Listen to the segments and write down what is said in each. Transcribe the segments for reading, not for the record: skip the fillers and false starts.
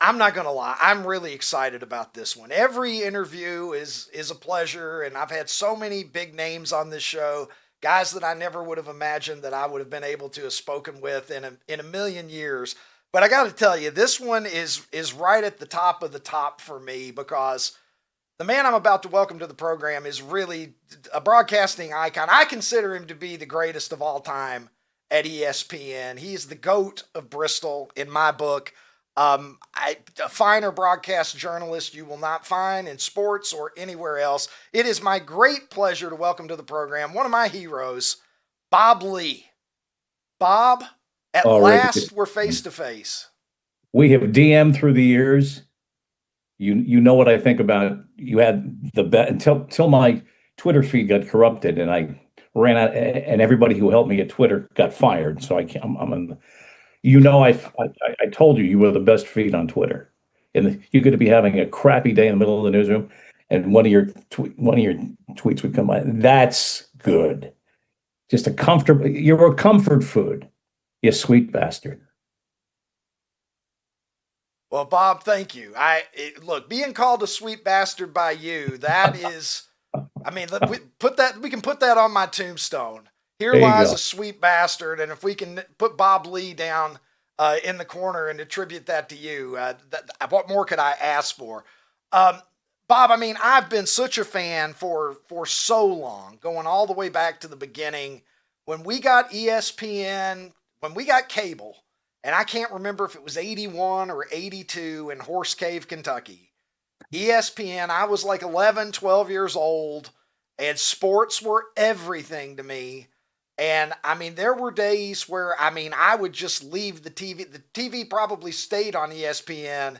I'm not going to lie. I'm really excited about this one. Every interview is a pleasure, and I've had so many big names on this show, guys that I never would have imagined that I would have been able to have spoken with in a million years. But I got to tell you, this one is right at the top of the top for me because the man I'm about to welcome to the program is really a broadcasting icon. I consider him to be the greatest of all time at ESPN. He's the GOAT of Bristol in my book. A finer broadcast journalist you will not find in sports or anywhere else. It is my great pleasure to welcome to the program one of my heroes, Bob Lee. Bob, at last we're face to face. We have DM'd through the years. You know what I think about you had the bet until my Twitter feed got corrupted and I ran out, and everybody who helped me at Twitter got fired. So I'm in. I told you were the best feed on Twitter, and you could be having a crappy day in the middle of the newsroom, and one of your tweets would come by. That's good. Just you're a comfort food, you sweet bastard. Well, Bob, thank you. Look, being called a sweet bastard by you, that is, I mean, we can put that on my tombstone. Here lies a sweet bastard, and if we can put Bob Lee down in the corner and attribute that to you, what more could I ask for? Bob, I mean, I've been such a fan for so long, going all the way back to the beginning when we got ESPN, when we got cable. And I can't remember if it was 81 or 82 in Horse Cave, Kentucky. ESPN, I was like 11, 12 years old, and sports were everything to me. And, I mean, there were days where, I mean, I would just leave the TV. The TV probably stayed on ESPN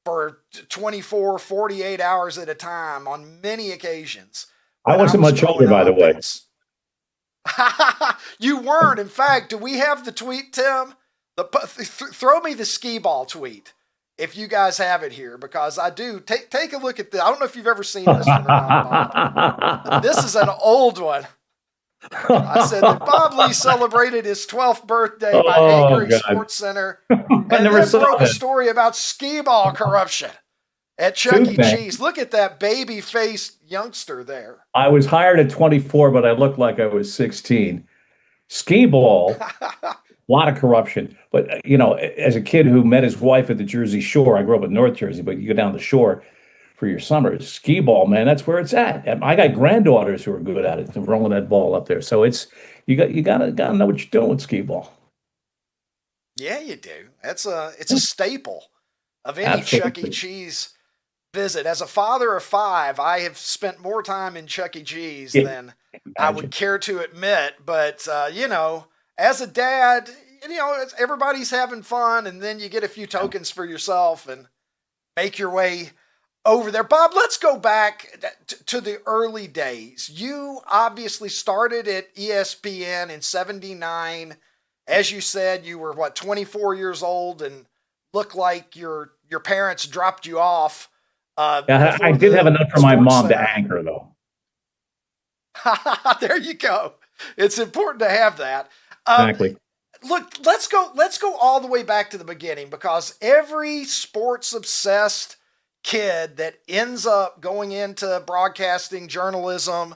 for 24, 48 hours at a time on many occasions. I wasn't much older, by the way. You weren't. In fact, do we have the tweet, Tim? Throw me the skee ball tweet if you guys have it here, because I do. Take a look at this. I don't know if you've ever seen this one or not. This is an old one. I said that Bob Lee celebrated his 12th birthday by anchoring SportsCenter, and then broke a story about skee ball corruption at Chuck E. Cheese. Look at that baby-faced youngster there. I was hired at 24, but I looked like I was 16. Skee ball. A lot of corruption, but as a kid who met his wife at the Jersey Shore, I grew up in North Jersey, but you go down the shore for your summers. Skee ball, man, that's where it's at. And I got granddaughters who are good at it, rolling that ball up there. So it's you gotta know what you're doing with skee ball. Yeah, you do. It's a staple of any Chuck E. Cheese visit. As a father of 5, I have spent more time in Chuck E. Cheese than I would care to admit. But as a dad, everybody's having fun, and then you get a few tokens for yourself and make your way over there. Bob, let's go back to the early days. You obviously started at ESPN in 79. As you said, you were, 24 years old and looked like your parents dropped you off. I did have enough for my mom to anchor, though. There you go. It's important to have that. Exactly. Look, let's go all the way back to the beginning, because every sports obsessed kid that ends up going into broadcasting journalism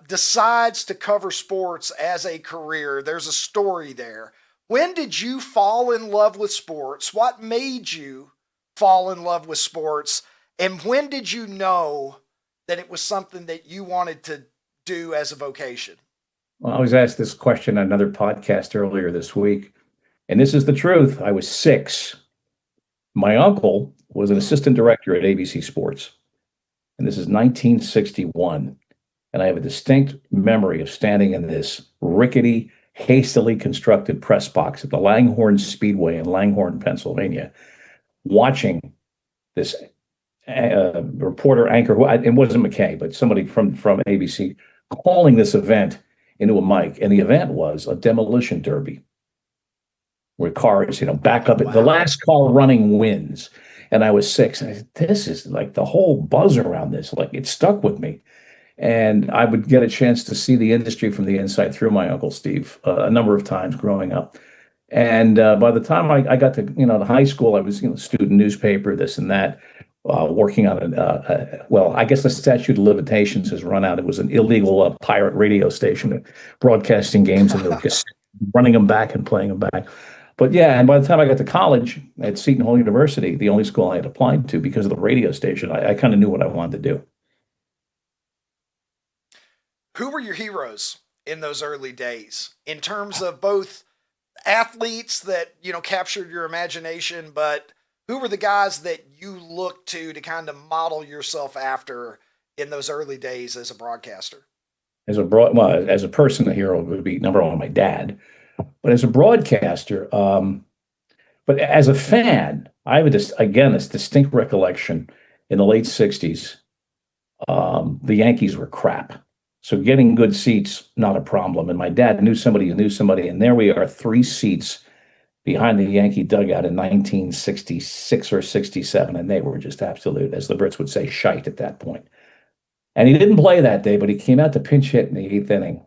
decides to cover sports as a career. There's a story there. When did you fall in love with sports? What made you fall in love with sports? And when did you know that it was something that you wanted to do as a vocation? Well, I was asked this question on another podcast earlier this week, and this is the truth. I was 6. My uncle was an assistant director at ABC Sports, and this is 1961. And I have a distinct memory of standing in this rickety, hastily constructed press box at the Langhorne Speedway in Langhorne, Pennsylvania, watching this reporter anchor, who it wasn't McKay, but somebody from ABC, calling this event into a mic. And the event was a demolition derby where cars, back up. Wow. The last car running wins. And I was 6. And I said, this is like the whole buzz around this. Like, it stuck with me. And I would get a chance to see the industry from the inside through my Uncle Steve a number of times growing up. And by the time I got to, the high school, I was, student newspaper, this and that, working on well, I guess the statute of limitations has run out. It was an illegal pirate radio station broadcasting games and just running them back and playing them back. But yeah, and by the time I got to college at Seton Hall University, the only school I had applied to because of the radio station, I kind of knew what I wanted to do. Who were your heroes in those early days in terms of both athletes that, captured your imagination, but who were the guys that you looked to kind of model yourself after in those early days as a broadcaster? As a person, the hero would be number one, my dad. But as a broadcaster, but as a fan, I have this distinct recollection in the late '60s. The Yankees were crap, so getting good seats not a problem. And my dad knew somebody who knew somebody, and there we are, 3 seats behind the Yankee dugout in 1966 or '67, and they were just absolute, as the Brits would say, shite at that point. And he didn't play that day, but he came out to pinch hit in the 8th inning,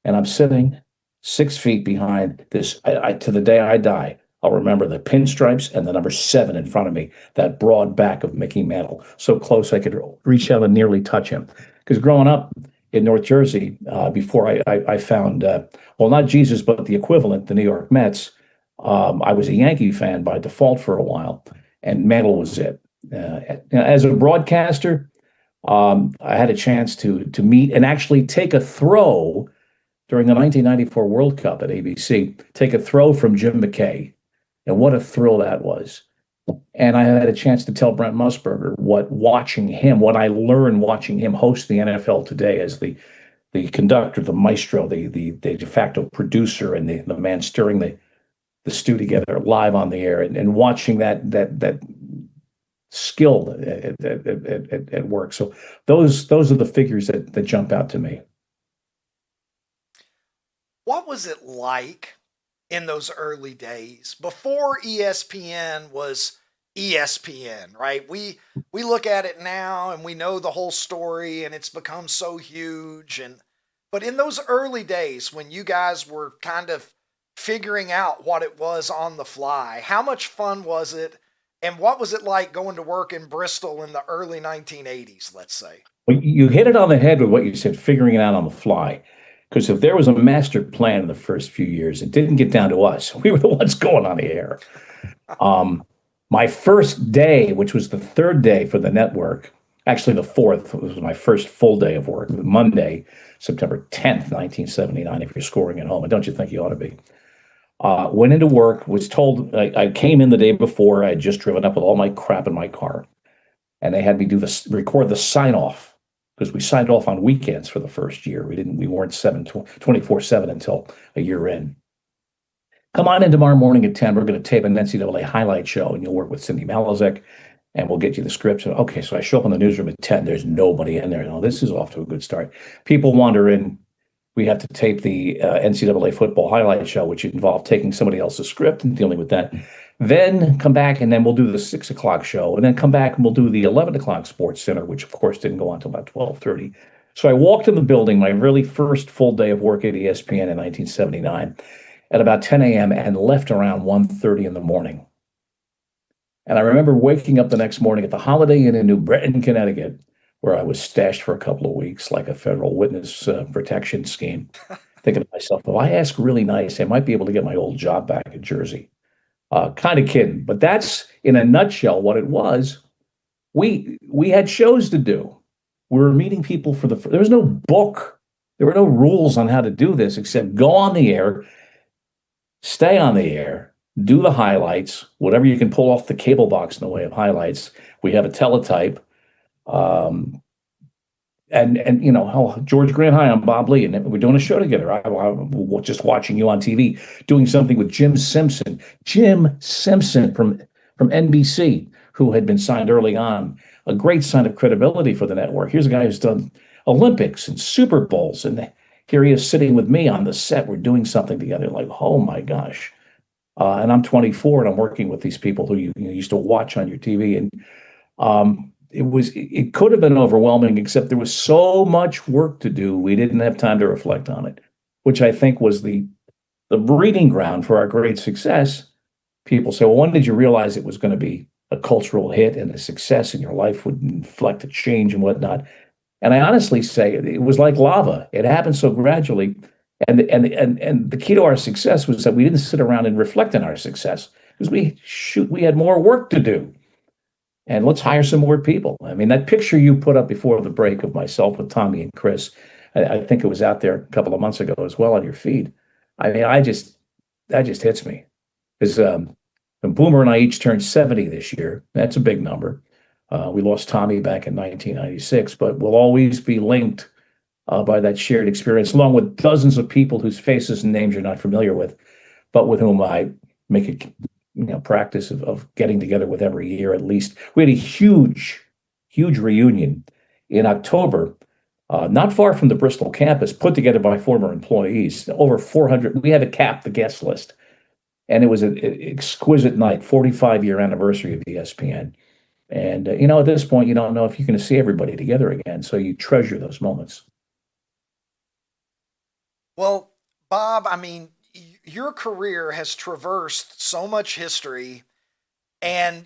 and I'm sitting 6 feet behind this. To the day I die, I'll remember the pinstripes and the number 7 in front of me, that broad back of Mickey Mantle, so close I could reach out and nearly touch him. Because growing up in North Jersey, before I found, well, not Jesus, but the equivalent, the New York Mets, I was a Yankee fan by default for a while, and Mantle was it. As a broadcaster, I had a chance to meet and actually take a throw during the 1994 World Cup at ABC, take a throw from Jim McKay. And what a thrill that was. And I had a chance to tell Brent Musburger what I learned watching him host the NFL Today as the conductor, the maestro, the de facto producer, and the man stirring the stew together live on the air, and watching that skill at work. So those are the figures that jump out to me. What was it like in those early days before ESPN was ESPN, right? We look at it now and we know the whole story and it's become so huge. But in those early days when you guys were kind of figuring out what it was on the fly, how much fun was it? And what was it like going to work in Bristol in the early 1980s, let's say? Well, you hit it on the head with what you said, figuring it out on the fly. Because if there was a master plan in the first few years, it didn't get down to us. We were the ones going on the air. My first day, which was the 3rd day for the network, actually the 4th, was my first full day of work, Monday, September 10th, 1979, if you're scoring at home. And don't you think you ought to be? Went into work, was told, I came in the day before, I had just driven up with all my crap in my car. And they had me record the sign-off, because we signed off on weekends for the first year. We weren't 24/7 until a year in. Come on in tomorrow morning at 10. We're going to tape an NCAA highlight show, and you'll work with Cindy Malazek, and we'll get you the scripts. And okay, so I show up in the newsroom at 10. There's nobody in there. No, this is off to a good start. People wander in. We have to tape the NCAA football highlight show, which involved taking somebody else's script and dealing with that. Then come back, and then we'll do the 6 o'clock show, and then come back and we'll do the 11 o'clock Sports Center, which of course didn't go on until about 12:30. So I walked in the building, my really first full day of work at ESPN in 1979, at about 10 a.m. and left around 1:30 in the morning. And I remember waking up the next morning at the Holiday Inn in New Britain, Connecticut, where I was stashed for a couple of weeks like a federal witness protection scheme, thinking to myself, if I ask really nice, I might be able to get my old job back in Jersey. Kind of kidding, but that's in a nutshell what it was. We had shows to do. We were meeting people there was no book. There were no rules on how to do this except go on the air, stay on the air, do the highlights, whatever you can pull off the cable box in the way of highlights. We have a teletype. And George Grant, hi, I'm Bob Lee, and we're doing a show together. I'm just watching you on TV, doing something with Jim Simpson from NBC, who had been signed early on, a great sign of credibility for the network. Here's a guy who's done Olympics and Super Bowls, and here he is sitting with me on the set. We're doing something together, like, oh my gosh. And I'm 24, and I'm working with these people who you used to watch on your TV, and it could have been overwhelming, except there was so much work to do. We didn't have time to reflect on it, which I think was the the breeding ground for our great success, people say, well, when did you realize it was going to be a cultural hit and a success and your life would inflect a change and whatnot? And I honestly say it was like lava. It happened so gradually. And the key to our success was that we didn't sit around and reflect on our success because we had more work to do. And let's hire some more people. I mean, that picture you put up before the break of myself with Tommy and Chris, I think it was out there a couple of months ago as well on your feed. I mean, that just hits me because Boomer and I each turned 70 this year. That's a big number. We lost Tommy back in 1996, but we'll always be linked by that shared experience, along with dozens of people whose faces and names you're not familiar with, but with whom I make a practice of getting together with every year at least. We had a huge reunion in October, not far from the Bristol campus, put together by former employees. Over 400. We had to cap the guest list, and it was an exquisite night, 45-year anniversary of ESPN. And at this point, you don't know if you're going to see everybody together again, so you treasure those moments. Well, Bob, I mean, your career has traversed so much history, and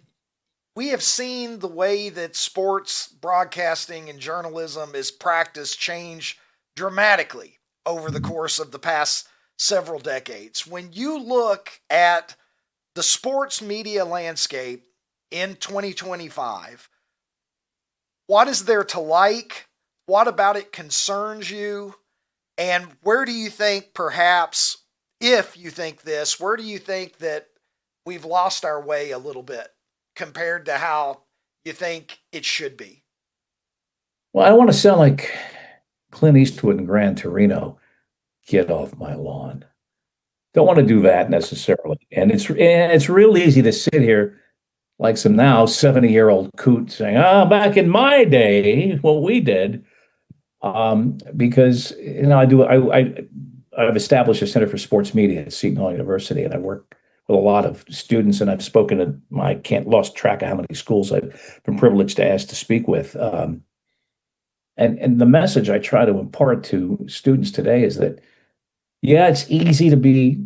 we have seen the way that sports broadcasting and journalism is practiced change dramatically over the course of the past several decades. When you look at the sports media landscape in 2025, what is there to like? What about it concerns you? And where do you think, perhaps, if you think this, where do you think that we've lost our way a little bit compared to how you think it should be? Well, I don't want to sound like Clint Eastwood in Gran Torino. Get off my lawn. Don't want to do that necessarily. And it's real easy to sit here like some now 70-year-old coot saying, back in my day, what we did. Because I've established a Center for Sports Media at Seton Hall University, and I work with a lot of students, and I've spoken to I can't lost track of how many schools I've been privileged to ask to speak with. And the message I try to impart to students today is that, yeah, it's easy to be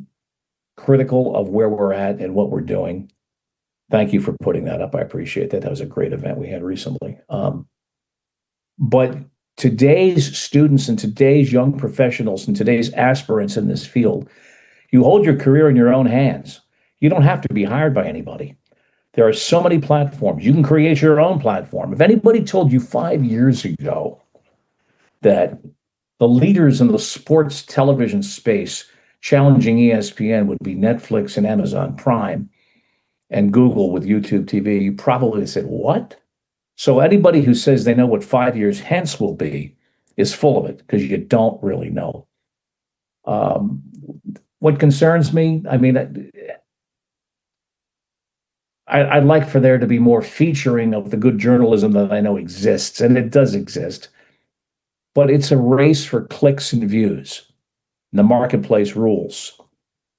critical of where we're at and what we're doing. Thank you for putting that up. I appreciate that. That was a great event we had recently. But today's students and today's young professionals and today's aspirants in this field, you hold your career in your own hands. You don't have to be hired by anybody. There are so many platforms. You can create your own platform. If anybody told you 5 years ago that the leaders in the sports television space challenging ESPN would be Netflix and Amazon Prime and Google with YouTube TV, you probably said, what? So anybody who says they know what 5 years hence will be is full of it because you don't really know. What concerns me, I mean, I'd like for there to be more featuring of the good journalism that I know exists, and it does exist. But it's a race for clicks and views. And the marketplace rules.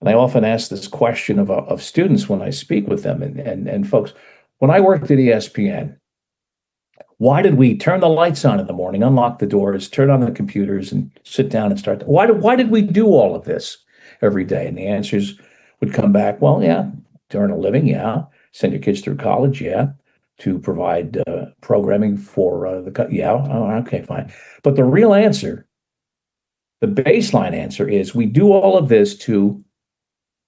And I often ask this question of students when I speak with them and folks. When I worked at ESPN, why did we turn the lights on in the morning, unlock the doors, turn on the computers, and sit down and start? Why did we do all of this every day? And the answers would come back, well, yeah, to earn a living, yeah. Send your kids through college, yeah. To provide programming for yeah, oh, okay, fine. But the real answer, the baseline answer is we do all of this to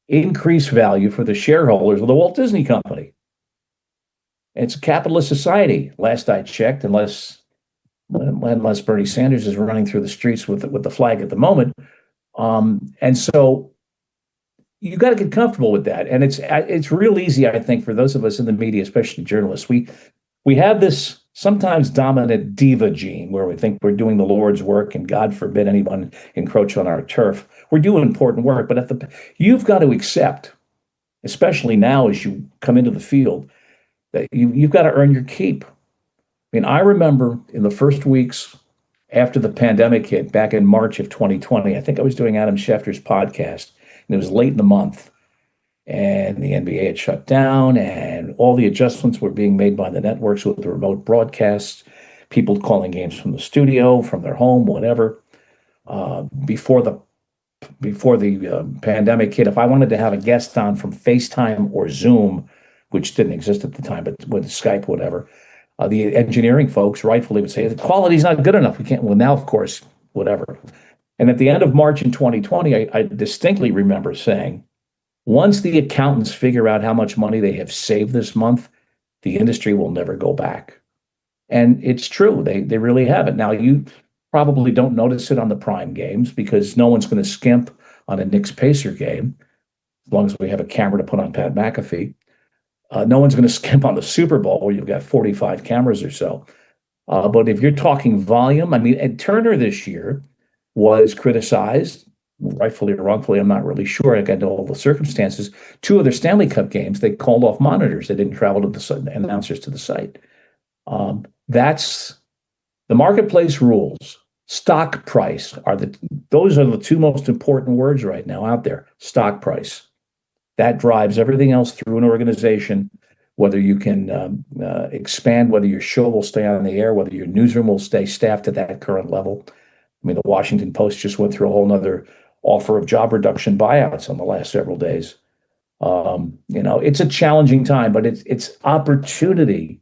increase value for the shareholders of the Walt Disney Company. It's a capitalist society, last I checked, unless Bernie Sanders is running through the streets with the flag at the moment. And so you got to get comfortable with that. And it's real easy, I think, for those of us in the media, especially journalists. We have this sometimes dominant diva gene where we think we're doing the Lord's work and God forbid anyone encroach on our turf. We're doing important work, but you've got to accept, especially now as you come into the field, that you've got to earn your keep. I mean, I remember in the first weeks after the pandemic hit back in March of 2020, I think I was doing Adam Schefter's podcast, and it was late in the month, and the NBA had shut down, and all the adjustments were being made by the networks with the remote broadcasts, people calling games from the studio, from their home, whatever. Before the before the pandemic hit, if I wanted to have a guest on from FaceTime or Zoom, which didn't exist at the time, but with Skype, whatever, the engineering folks rightfully would say the quality's not good enough. We can't. Well, now, of course, whatever. And at the end of March in 2020, I distinctly remember saying, once the accountants figure out how much money they have saved this month, the industry will never go back. And it's true. They really haven't. Now, you probably don't notice it on the prime games because no one's going to skimp on a Knicks Pacer game, as long as we have a camera to put on Pat McAfee. No one's going to skimp on the Super Bowl where you've got 45 cameras or so. But if you're talking volume, I mean, Ed Turner this year was criticized, rightfully or wrongfully, I'm not really sure. I got into all the circumstances. Two of their Stanley Cup games, they called off monitors. They didn't travel to the announcers to the site. That's the marketplace rules. Stock price those are the two most important words right now out there. Stock price. That drives everything else through an organization, whether you can expand, whether your show will stay on the air, whether your newsroom will stay staffed at that current level. I mean, the Washington Post just went through a whole nother offer of job reduction buyouts on the last several days. It's a challenging time, but it's opportunity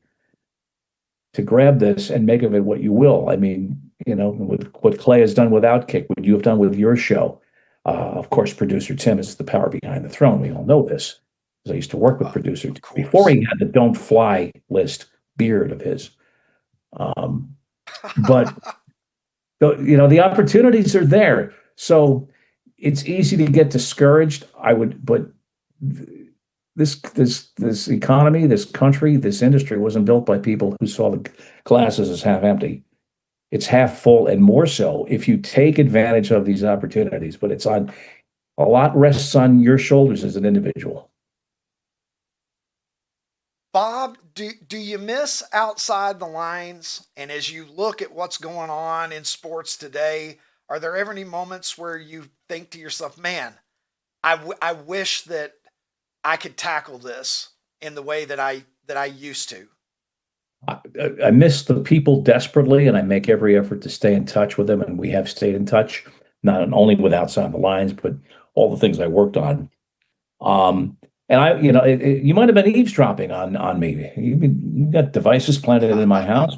to grab this and make of it what you will. I mean, with what Clay has done with OutKick, what you have done with your show. Of course, producer Tim is the power behind the throne. We all know this because I used to work with producer Tim before he had the "Don't Fly" list beard of his. But the opportunities are there. So it's easy to get discouraged. But this economy, this country, this industry wasn't built by people who saw the glasses as half empty. It's half full, and more so if you take advantage of these opportunities. But a lot rests on your shoulders as an individual. Bob, do you miss Outside the Lines? And as you look at what's going on in sports today, are there ever any moments where you think to yourself, man, I wish that I could tackle this in the way that I used to? I miss the people desperately, and I make every effort to stay in touch with them. And we have stayed in touch, not only with Outside the Lines, but all the things I worked on. And you might have been eavesdropping on me. You got devices planted in my house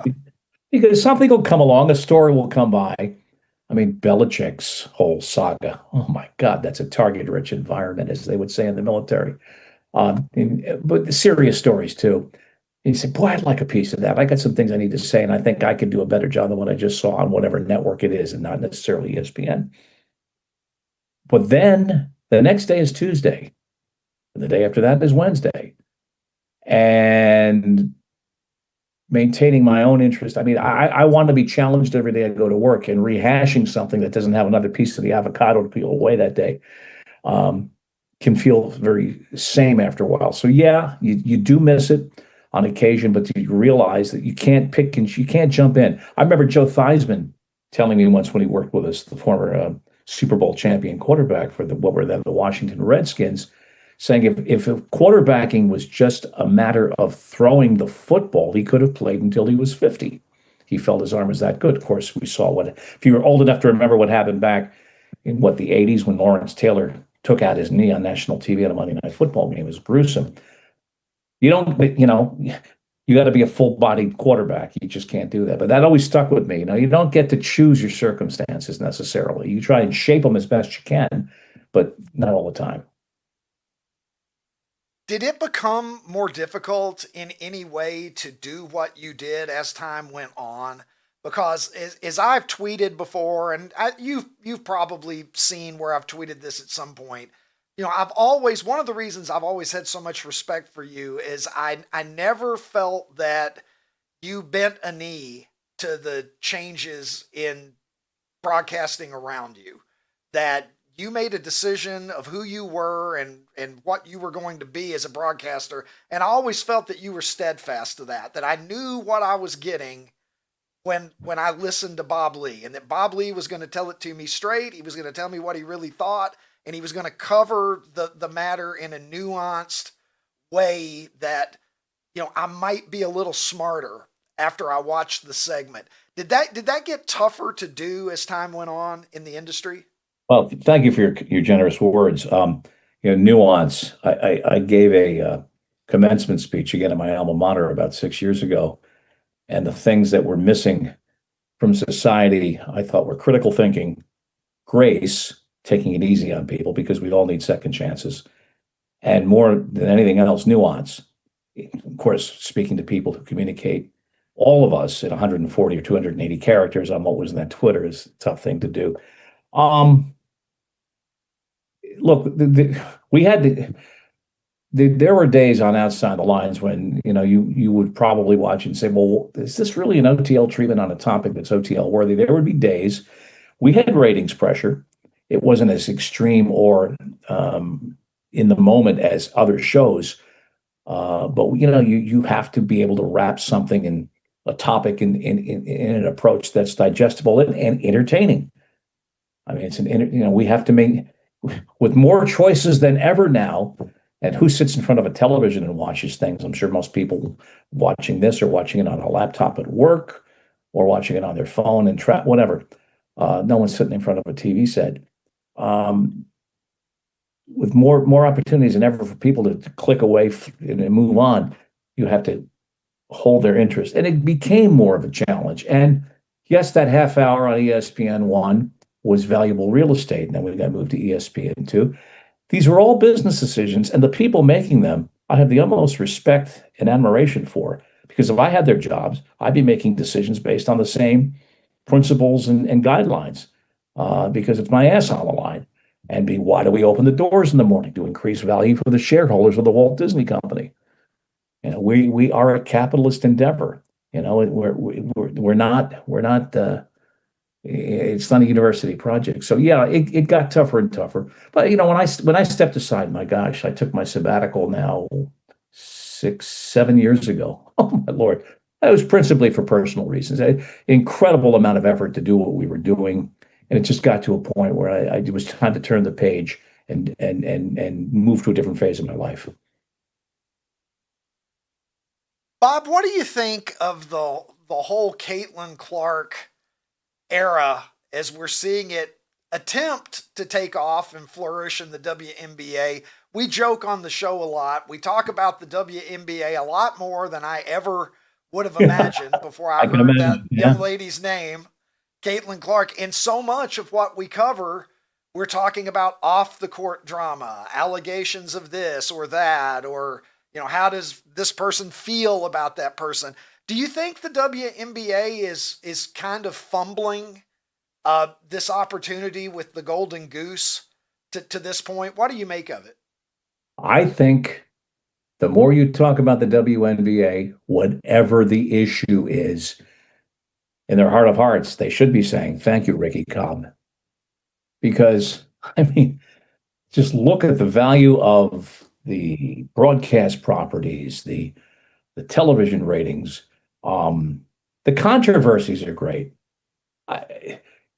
because something will come along, a story will come by. I mean, Belichick's whole saga. Oh my God, that's a target-rich environment, as they would say in the military. But serious stories too. And you say, boy, I'd like a piece of that. I got some things I need to say, and I think I could do a better job than what I just saw on whatever network it is, and not necessarily ESPN. But then the next day is Tuesday. And the day after that is Wednesday. And maintaining my own interest. I mean, I want to be challenged every day I go to work, and rehashing something that doesn't have another piece of the avocado to peel away that day can feel very same after a while. So yeah, you do miss it on occasion, but you realize that you can't you can't jump in. I remember Joe Theismann telling me once when he worked with us, the former Super Bowl champion quarterback for what were then the Washington Redskins, saying if quarterbacking was just a matter of throwing the football, he could have played until he was 50. He felt his arm was that good. Of course, we saw if you were old enough to remember what happened back in the 80s when Lawrence Taylor took out his knee on national TV on a Monday Night Football game. It was gruesome. You got to be a full-bodied quarterback. You just can't do that. But that always stuck with me. You don't get to choose your circumstances necessarily. You try and shape them as best you can, but not all the time. Did it become more difficult in any way to do what you did as time went on? Because as I've tweeted before, and you've probably seen where I've tweeted this at some point, one of the reasons I've always had so much respect for you is I never felt that you bent a knee to the changes in broadcasting around you, that you made a decision of who you were and what you were going to be as a broadcaster. And I always felt that you were steadfast to that I knew what I was getting when I listened to Bob Lee, and that Bob Lee was going to tell it to me straight. He was going to tell me what he really thought, and he was going to cover the matter in a nuanced way that, I might be a little smarter after I watched the segment. Did that get tougher to do as time went on in the industry? Well, thank you for your generous words. Nuance. I gave a commencement speech again at my alma mater about 6 years ago, and the things that were missing from society, I thought were critical thinking, grace, taking it easy on people because we all need second chances, and more than anything else, nuance. Of course, speaking to people who communicate, all of us in 140 or 280 characters on what was in that Twitter is a tough thing to do. Um, Look, we had there were days on Outside the Lines when you would probably watch and say, well, is this really an OTL treatment on a topic that's OTL worthy? There would be days we had ratings pressure. It wasn't as extreme or in the moment as other shows, but you have to be able to wrap something in a topic in an approach that's digestible and entertaining. I mean, we have to make with more choices than ever now. And who sits in front of a television and watches things? I'm sure most people watching this are watching it on a laptop at work or watching it on their phone and whatever. No one's sitting in front of a TV set. With more opportunities than ever for people to click away and move on, you have to hold their interest. And it became more of a challenge. And yes, that half hour on ESPN1 was valuable real estate. And then we got moved to ESPN2. These were all business decisions, and the people making them, I have the utmost respect and admiration for, because if I had their jobs, I'd be making decisions based on the same principles and guidelines, because it's my ass on the line. And why do we open the doors in the morning? To increase value for the shareholders of the Walt Disney Company. We are a capitalist endeavor. We're not. It's not a university project. So yeah, it got tougher and tougher. But when I stepped aside, my gosh, I took my sabbatical now 6, 7 years ago. Oh my Lord. That was principally for personal reasons. Incredible amount of effort to do what we were doing. And it just got to a point where it was time to turn the page and move to a different phase of my life. Bob, what do you think of the whole Caitlin Clark era as we're seeing it attempt to take off and flourish in the WNBA? We joke on the show a lot. We talk about the WNBA a lot more than I ever would have imagined before I heard that young lady's name, Caitlin Clark. And so much of what we cover, we're talking about off the court drama, allegations of this or that, or, how does this person feel about that person? Do you think the WNBA is kind of fumbling this opportunity with the Golden Goose to this point? What do you make of it? I think the more you talk about the WNBA, whatever the issue is, in their heart of hearts, they should be saying, thank you, Ricky Cobb. Because, just look at the value of the broadcast properties, the television ratings. The controversies are great.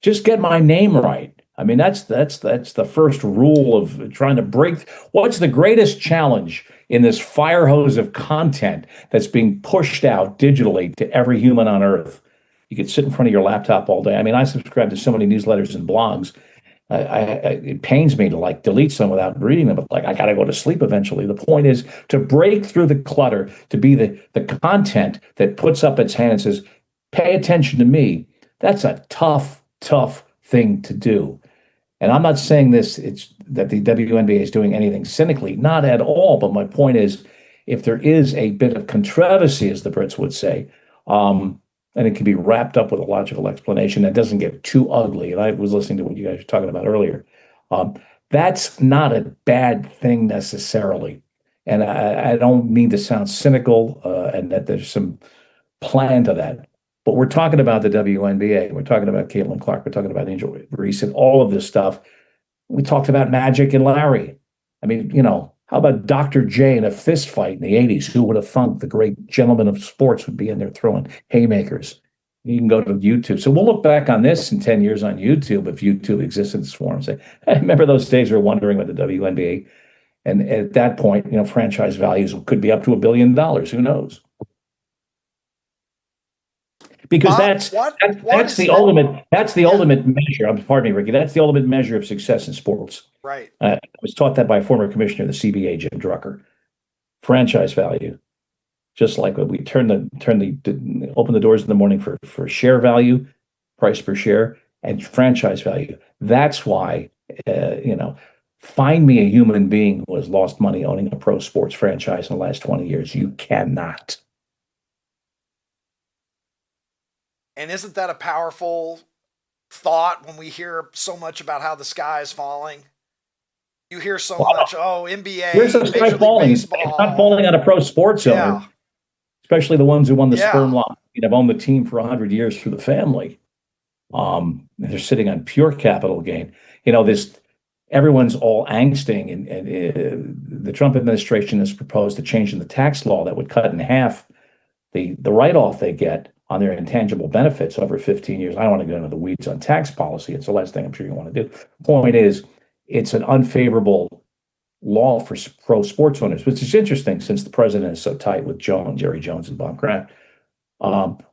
Just get my name right. That's the first rule of trying to break. What's the greatest challenge in this fire hose of content that's being pushed out digitally to every human on earth? You could sit in front of your laptop all day. I subscribe to so many newsletters and blogs. It pains me to delete some without reading them, but I got to go to sleep eventually. The point is to break through the clutter, to be the content that puts up its hand and says, pay attention to me. That's a tough thing to do. And I'm not saying that the WNBA is doing anything cynically, not at all. But my point is, if there is a bit of controversy, as the Brits would say, and it can be wrapped up with a logical explanation that doesn't get too ugly. And I was listening to what you guys were talking about earlier. That's not a bad thing necessarily. And I don't mean to sound cynical and that there's some plan to that. But we're talking about the WNBA. We're talking about Caitlin Clark. We're talking about Angel Reese and all of this stuff. We talked about Magic and Larry. How about Dr. J in a fist fight in the 80s? Who would have thunk the great gentleman of sports would be in there throwing haymakers? You can go to YouTube. So we'll look back on this in 10 years on YouTube, if YouTube exists in this form, and say, hey, remember those days we were wondering about the WNBA? And at that point, franchise values could be up to $1 billion. Who knows? because Bob, that's what that's is the that? ultimate measure. Pardon me, Ricky. That's the ultimate measure of success in sports. Right. I was taught that by a former commissioner of the CBA, Jim Drucker. Franchise value, just like when we open the doors in the morning for share value, price per share, and franchise value. That's why find me a human being who has lost money owning a pro sports franchise in the last 20 years. You cannot. And isn't that a powerful thought when we hear so much about how the sky is falling? You hear so much, NBA, Where's the sky falling? It's not falling on a pro sports owner, especially the ones who won the sperm lot. Have owned the team for 100 years through the family. They're sitting on pure capital gain. Everyone's all angsting, and the Trump administration has proposed a change in the tax law that would cut in half the write-off they get on their intangible benefits over 15 years. I don't want to go into the weeds on tax policy. It's the last thing I'm sure you want to do. Point is, it's an unfavorable law for pro sports owners, which is interesting since the president is so tight with Jerry Jones and Bob Kraft.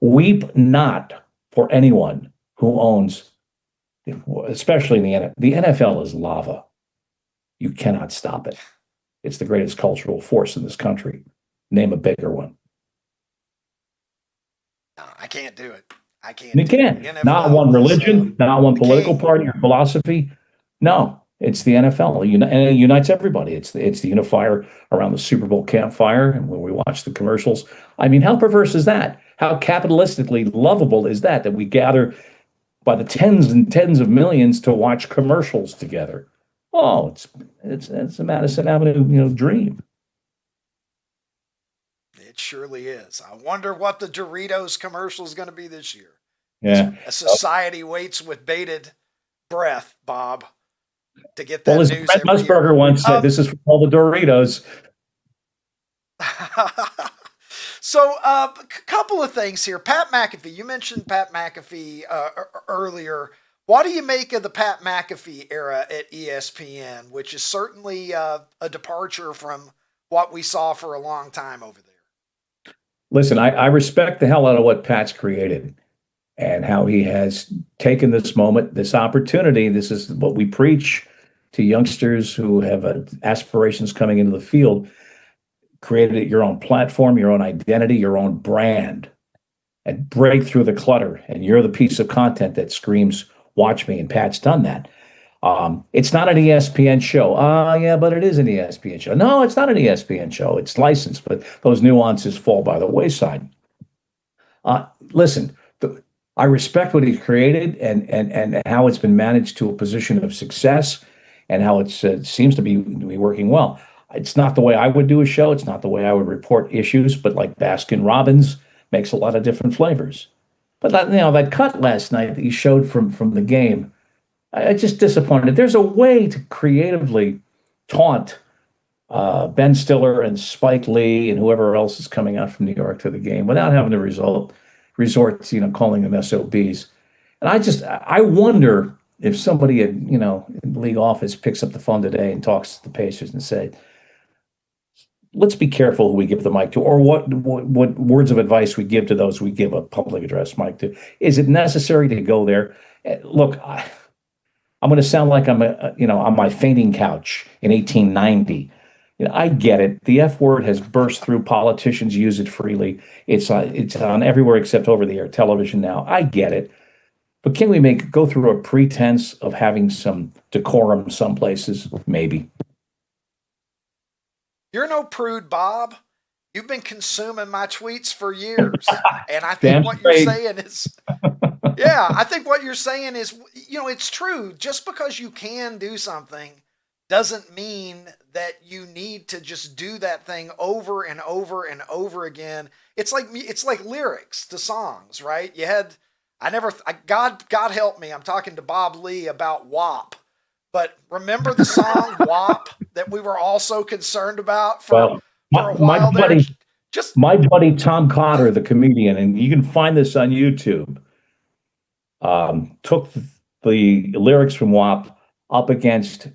Weep not for anyone who owns, especially in the NFL is lava. You cannot stop it. It's the greatest cultural force in this country. Name a bigger one. No, I can't do it. I can't. You can't. Not one religion, not one political party or philosophy. No, it's the NFL. And it unites everybody. It's the unifier around the Super Bowl campfire, and when we watch the commercials. I mean, how perverse is that? How capitalistically lovable is that we gather by the tens and tens of millions to watch commercials together? Oh, it's a Madison Avenue, dream. It surely is. I wonder what the Doritos commercial is going to be this year. Yeah. A society waits with bated breath, Bob, to get that news every Musburger year. once said, "This is for all the Doritos." So, a couple of things here. Pat McAfee, you mentioned Pat McAfee earlier. What do you make of the Pat McAfee era at ESPN, which is certainly a departure from what we saw for a long time over there? Listen, I respect the hell out of what Pat's created and how he has taken this moment, this opportunity. This is what we preach to youngsters who have aspirations coming into the field. Created it your own platform, your own identity, your own brand, and break through the clutter. And you're the piece of content that screams, "Watch me." And Pat's done that. It's not an ESPN show. Yeah, but it is an ESPN show. No, it's not an ESPN show. It's licensed, but those nuances fall by the wayside. Listen, I respect what he created and how it's been managed to a position of success and how it seems to be working well. It's not the way I would do a show. It's not the way I would report issues, but like Baskin Robbins makes a lot of different flavors. But that cut last night that he showed from the game, I just disappointed. There's a way to creatively taunt Ben Stiller and Spike Lee and whoever else is coming out from New York to the game without having to resort to calling them SOBs. And I wonder if somebody in the league office picks up the phone today and talks to the Pacers and say, let's be careful who we give the mic to, or what words of advice we give to those we give a public address mic to. Is it necessary to go there? Look, I'm going to sound like I'm on my fainting couch in 1890. I get it. The F word has burst through. Politicians use it freely. It's on everywhere except over-the-air television now. I get it. But can we go through a pretense of having some decorum some places? Maybe. You're no prude, Bob. You've been consuming my tweets for years. And I think what you're saying is, I think what you're saying is, it's true. Just because you can do something doesn't mean that you need to just do that thing over and over and over again. It's like lyrics to songs, right? God help me. I'm talking to Bob Lee about WAP. But remember the song WAP that we were all so concerned about for a while there? My buddy Tom Cotter, the comedian, and you can find this on YouTube, took the lyrics from WAP up against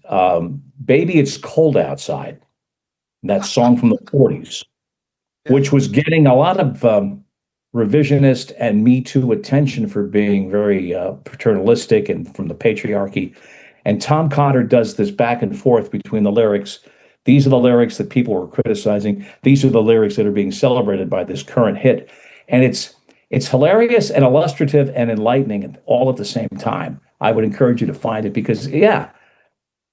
Baby It's Cold Outside, that song from the 40s, which was getting a lot of revisionist and Me Too attention for being very paternalistic and from the patriarchy. And Tom Cotter does this back and forth between the lyrics. These are the lyrics that people were criticizing. These are the lyrics that are being celebrated by this current hit. And it's hilarious and illustrative and enlightening all at the same time. I would encourage you to find it because, yeah,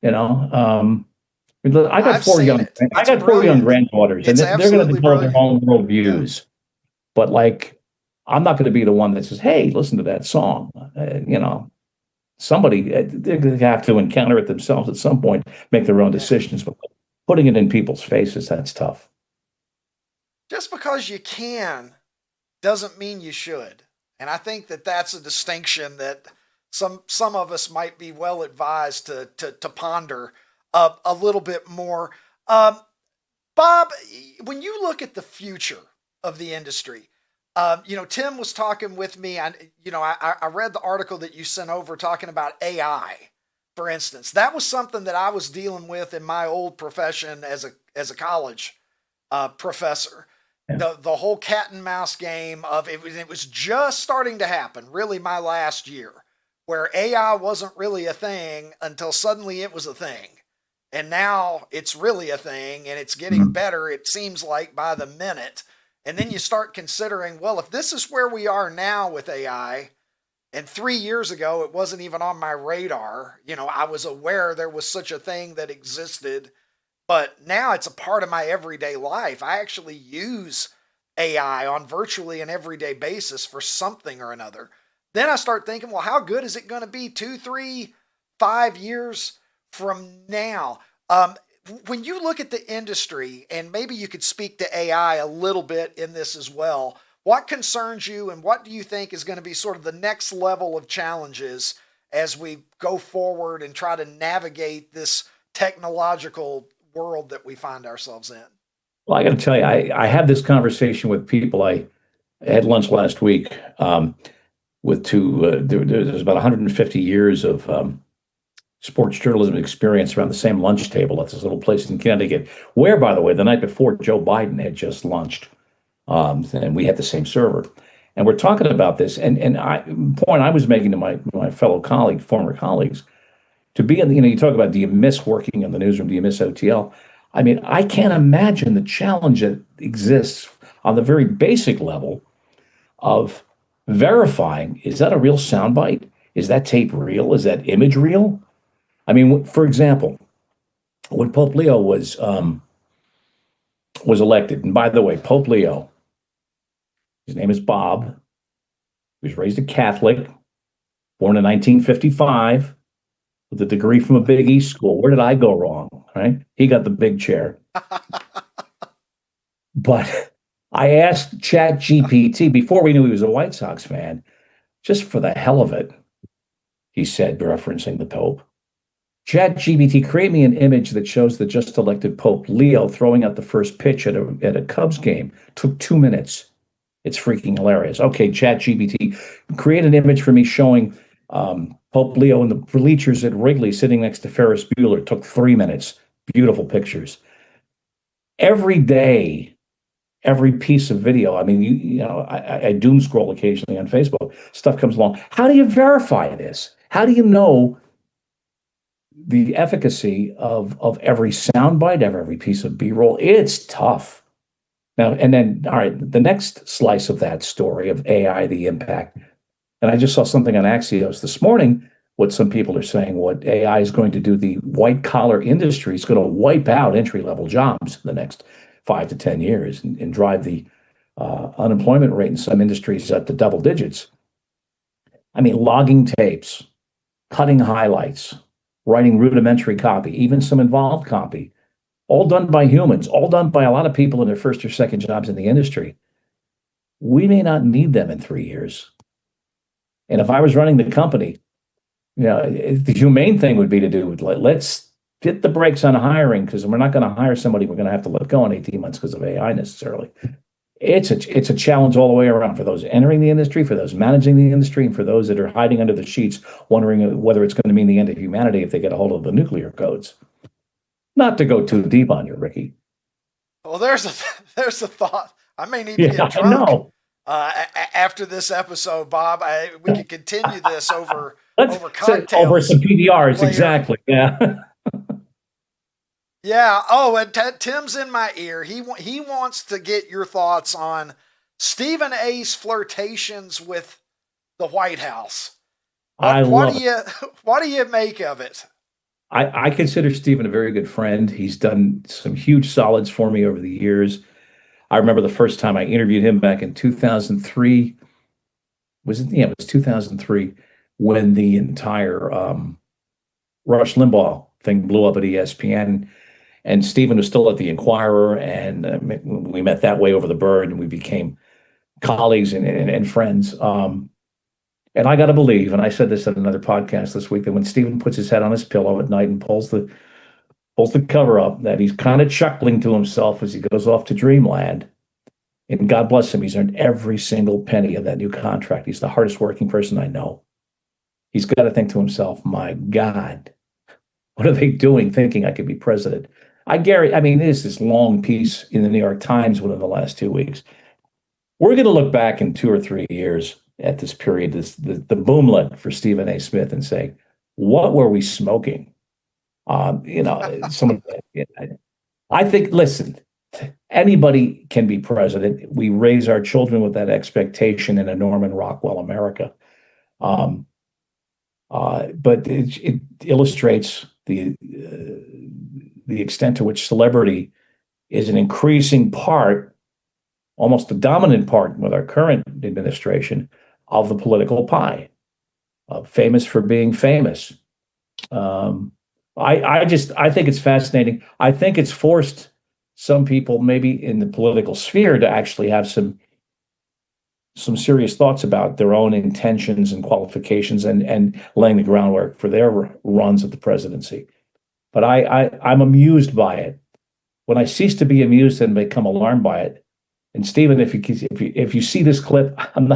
you know, I got I've seen it. I It's got 4 young brilliant. granddaughters, and It's they're going to absolutely develop their brilliant. own worldviews. But like, I'm not going to be the one that says, "Hey, listen to that song." Somebody they're going to have to encounter it themselves at some point, make their own Yeah. decisions. But putting it in people's faces, that's tough. Just because you can doesn't mean you should. And I think that that's a distinction that some of us might be well advised to ponder a little bit more. Um, Bob, when you look at the future of the industry, Tim was talking with me. I read the article that you sent over talking about AI, for instance. That was something that I was dealing with in my old profession as a college professor. Yeah. The whole cat and mouse game of it was just starting to happen, really my last year, where AI wasn't really a thing until suddenly it was a thing. And now it's really a thing and it's getting better, it seems like, by the minute. And then you start considering, well, if this is where we are now with AI, and 3 years ago, it wasn't even on my radar. I was aware there was such a thing that existed, but now it's a part of my everyday life. I actually use AI on virtually an everyday basis for something or another. Then I start thinking, well, how good is it going to be 2, 3, 5 years from now? When you look at the industry, and maybe you could speak to AI a little bit in this as well, what concerns you and what do you think is going to be sort of the next level of challenges as we go forward and try to navigate this technological world that we find ourselves in? Well, I got to tell you, I had this conversation with people. I had lunch last week with two. There's about 150 years of sports journalism experience around the same lunch table at this little place in Connecticut, where, by the way, the night before Joe Biden had just lunched, and we had the same server, and we're talking about this. And point I was making to my fellow colleagues, former colleagues, to be in, you talk about, do you miss working in the newsroom? Do you miss OTL? I mean, I can't imagine the challenge that exists on the very basic level of verifying, is that a real soundbite? Is that tape real? Is that image real? I mean, for example, when Pope Leo was elected, and by the way, Pope Leo, his name is Bob. He was raised a Catholic, born in 1955, with a degree from a big East school. Where did I go wrong? Right? He got the big chair. But I asked ChatGPT before we knew he was a White Sox fan, just for the hell of it, he said, referencing the Pope, ChatGPT, create me an image that shows the just elected Pope Leo throwing out the first pitch at a Cubs game. Took 2 minutes. It's freaking hilarious. Okay, ChatGPT, create an image for me showing Pope Leo in the bleachers at Wrigley sitting next to Ferris Bueller. Took 3 minutes. Beautiful pictures. Every day, every piece of video. I mean, I doom scroll occasionally on Facebook. Stuff comes along. How do you verify this? How do you know the efficacy of every soundbite, of every piece of B-roll? It's tough. Now, and then, all right, the next slice of that story of AI, the impact. And I just saw something on Axios this morning, what some people are saying, what AI is going to do, the white collar industry is going to wipe out entry-level jobs in the next 5 to 10 years and drive the unemployment rate in some industries up to double digits. I mean, logging tapes, cutting highlights, writing rudimentary copy, even some involved copy, all done by humans, all done by a lot of people in their first or second jobs in the industry. We may not need them in 3 years. And if I was running the company, the humane thing would be to do, let's hit the brakes on hiring, because we're not going to hire somebody we're going to have to let go in 18 months because of AI necessarily. It's a challenge all the way around for those entering the industry, for those managing the industry, and for those that are hiding under the sheets, wondering whether it's going to mean the end of humanity if they get a hold of the nuclear codes. Not to go too deep on you, Ricky. Well, there's a thought. I may need to get drunk. I know. After this episode, Bob, we could continue this over Let's cocktails over some PDRs. later. Exactly. Yeah. Yeah. Oh, and Tim's in my ear. He wants to get your thoughts on Stephen A's flirtations with the White House. What do you make of it? I consider Stephen a very good friend. He's done some huge solids for me over the years. I remember the first time I interviewed him back in 2003. It was 2003 when the entire Rush Limbaugh thing blew up at ESPN. And Stephen was still at the Inquirer, and we met that way over the bird, and we became colleagues and friends. And I got to believe, and I said this at another podcast this week, that when Stephen puts his head on his pillow at night and pulls the cover up, that he's kind of chuckling to himself as he goes off to dreamland. And God bless him, he's earned every single penny of that new contract. He's the hardest working person I know. He's got to think to himself, my God, what are they doing thinking I could be president? There's this long piece in the New York Times within the last 2 weeks. We're going to look back in 2 or 3 years at this period, the boomlet for Stephen A. Smith, and say, what were we smoking? Someone, I think, listen, anybody can be president. We raise our children with that expectation in a Norman Rockwell America. But it illustrates the extent to which celebrity is an increasing part, almost a dominant part with our current administration, of the political pie. Famous for being famous. I think it's fascinating. I think it's forced some people, maybe in the political sphere, to actually have some serious thoughts about their own intentions and qualifications and laying the groundwork for their runs at the presidency. But I'm amused by it. When I cease to be amused and become alarmed by it, and Stephen, if you see this clip, it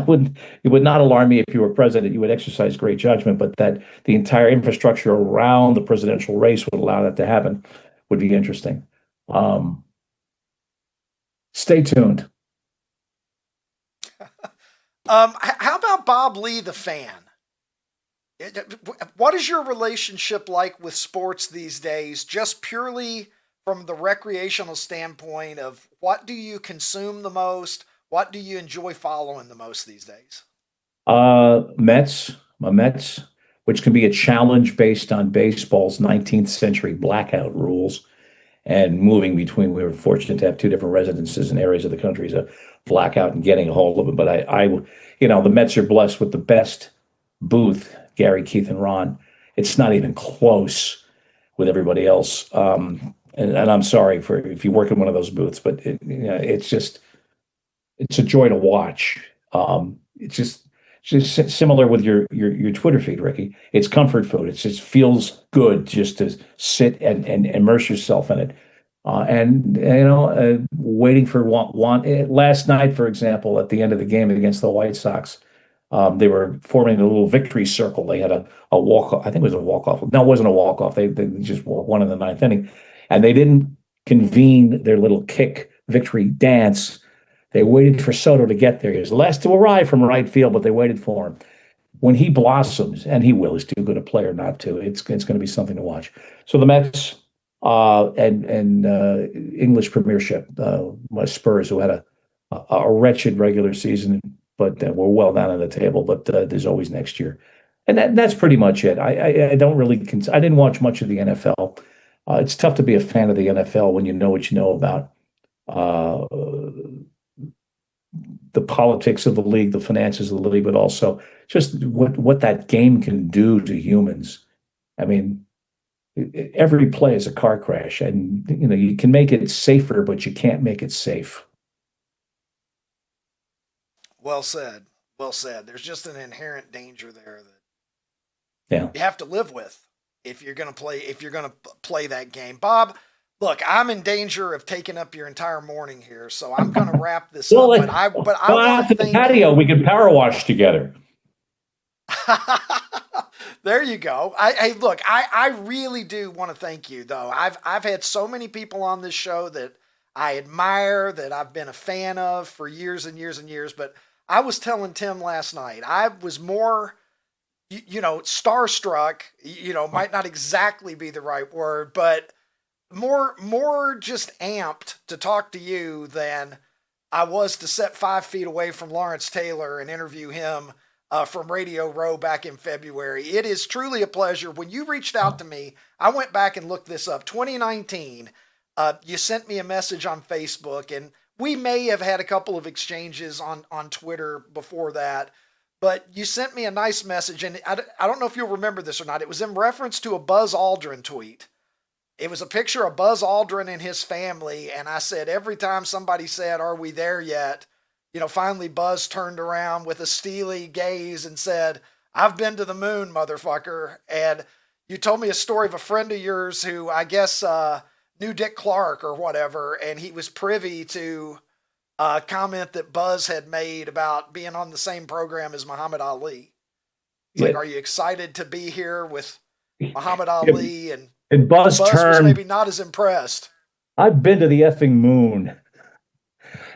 would not alarm me if you were president. You would exercise great judgment, but that the entire infrastructure around the presidential race would allow that to happen would be interesting. Stay tuned. How about Bob Lee, the fan? What is your relationship like with sports these days? Just purely from the recreational standpoint of what do you consume the most? What do you enjoy following the most these days? Mets, which can be a challenge based on baseball's 19th century blackout rules and moving between. We were fortunate to have two different residences in areas of the country, so blackout and getting a hold of it. But the Mets are blessed with the best booth, Gary, Keith, and Ron. It's not even close with everybody else. And I'm sorry for if you work in one of those booths, but it's a joy to watch. It's just similar with your Twitter feed, Ricky. It's comfort food. It just feels good just to sit and immerse yourself in it. Waiting for last night, for example, at the end of the game against the White Sox, they were forming a little victory circle. They had a walk off. I think it was a walk off. No, it wasn't a walk off. They just won in the ninth inning, and they didn't convene their little kick victory dance. They waited for Soto to get there. He was the last to arrive from right field, but they waited for him. When he blossoms, and he will, he's too good a player not to. It's going to be something to watch. So the Mets and English Premiership, my Spurs, who had a wretched regular season, but we're well down on the table. But there's always next year, and that's pretty much it. I don't really. I didn't watch much of the NFL. It's tough to be a fan of the NFL when you know what you know about the politics of the league, the finances of the league, but also just what that game can do to humans. I mean, every play is a car crash, and you can make it safer, but you can't make it safe. Well said. Well said. There's just an inherent danger there that you have to live with if you're going to play that game. Bob, look, I'm in danger of taking up your entire morning here, so I'm going to wrap this up. But I want to thank patio. We can power wash together. There you go. I really do want to thank you, though. I've had so many people on this show that I admire, that I've been a fan of for years and years and years, but I was telling Tim last night, I was more, starstruck, might not exactly be the right word, but more just amped to talk to you than I was to sit 5 feet away from Lawrence Taylor and interview him from Radio Row back in February. It is truly a pleasure. When you reached out to me, I went back and looked this up. 2019, you sent me a message on Facebook, and we may have had a couple of exchanges on Twitter before that, but you sent me a nice message, and I don't know if you'll remember this or not. It was in reference to a Buzz Aldrin tweet. It was a picture of Buzz Aldrin and his family, and I said every time somebody said, "Are we there yet?" Finally Buzz turned around with a steely gaze and said, "I've been to the moon, motherfucker." And you told me a story of a friend of yours who I guess knew Dick Clark or whatever, and he was privy to a comment that Buzz had made about being on the same program as Muhammad Ali. It's like, are you excited to be here with Muhammad Ali? And Buzz was maybe not as impressed. I've been to the effing moon.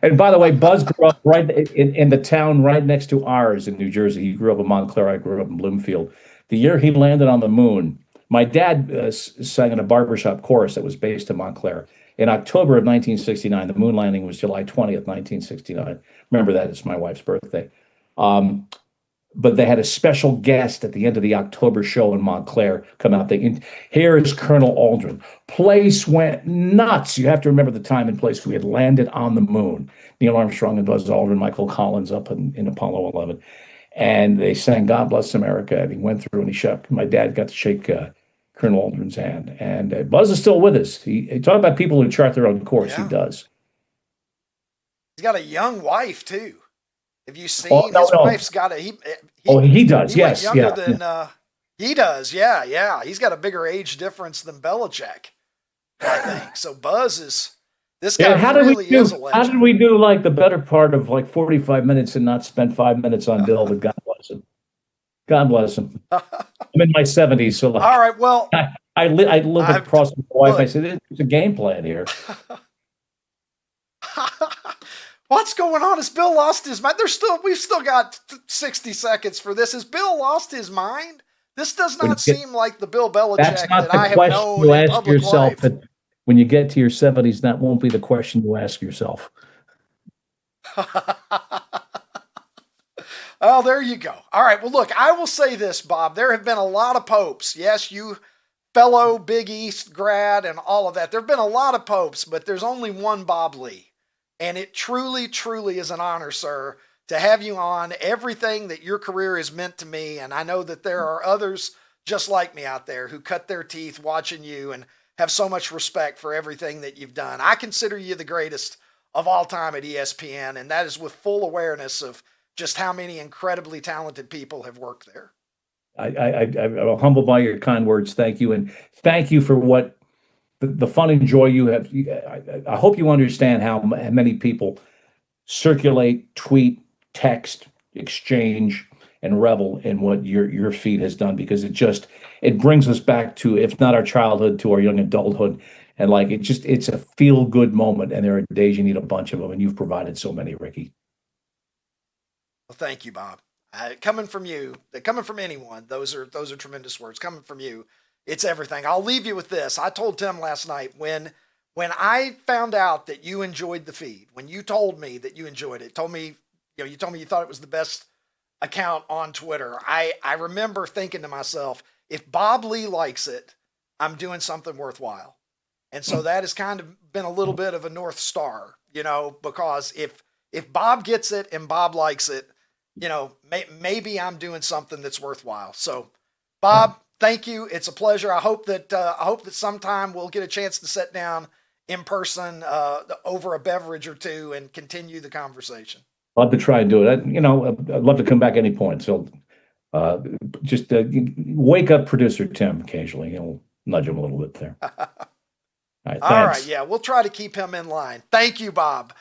And by the way, Buzz grew up right in the town right next to ours in New Jersey. He grew up in Montclair. I grew up in Bloomfield. The year he landed on the moon, my dad sang in a barbershop chorus that was based in Montclair. In October of 1969, the moon landing was July 20th, 1969. Remember that, it's my wife's birthday. But they had a special guest at the end of the October show in Montclair come out. Here is Colonel Aldrin. Place went nuts. You have to remember the time and place we had landed on the moon. Neil Armstrong and Buzz Aldrin, Michael Collins up in Apollo 11. And they sang God Bless America. And he went through and he shook. My dad got to shake Colonel Aldrin's hand. And Buzz is still with us. He talk about people who chart their own course. Yeah. He does. He's got a young wife, too. Have you seen his wife's got a he does, he yes. Younger than he does, yeah. He's got a bigger age difference than Belichick, I think. So Buzz is this guy really is a legend. How did we do like the better part of like 45 minutes and not spend 5 minutes on Bill? But God bless him. God bless him. I'm in my 70s, so like, all right. Well, I look across my wife. I said, "It's a game plan here." What's going on? Has Bill lost his mind? We've still got 60 seconds for this. Has Bill lost his mind? This does not seem like the Bill Belichick that I have known in public life. When you get to your 70s, that won't be the question you ask yourself. Oh, there you go. All right. Well, look, I will say this, Bob. There have been a lot of popes. Yes, you fellow Big East grad and all of that. There have been a lot of popes, but there's only one Bob Lee. And it truly, truly is an honor, sir, to have you on. Everything that your career has meant to me, and I know that there are others just like me out there who cut their teeth watching you and have so much respect for everything that you've done. I consider you the greatest of all time at ESPN, and that is with full awareness of just how many incredibly talented people have worked there. I'm humbled by your kind words. Thank you. And thank you for what the fun and joy you have. I hope you understand how many people circulate, tweet, text, exchange, and revel in what your feed has done, because it brings us back to, if not our childhood, to our young adulthood. And like, it's a feel good moment. And there are days you need a bunch of them, and you've provided so many, Ricky. Well, thank you, Bob. Coming from you, coming from anyone, those are tremendous words. Coming from you, it's everything. I'll leave you with this. I told Tim last night when I found out that you enjoyed the feed, when you told me that you enjoyed it, you told me you thought it was the best account on Twitter. I remember thinking to myself, if Bob Lee likes it, I'm doing something worthwhile. And so that has kind of been a little bit of a North Star, because if Bob gets it and Bob likes it, maybe I'm doing something that's worthwhile. So, Bob, thank you. It's a pleasure. I hope that sometime we'll get a chance to sit down in person over a beverage or two and continue the conversation. I'd love to try and do it. I'd love to come back any point. So just wake up producer Tim occasionally. He'll nudge him a little bit there. All right. All right. Yeah, we'll try to keep him in line. Thank you, Bob.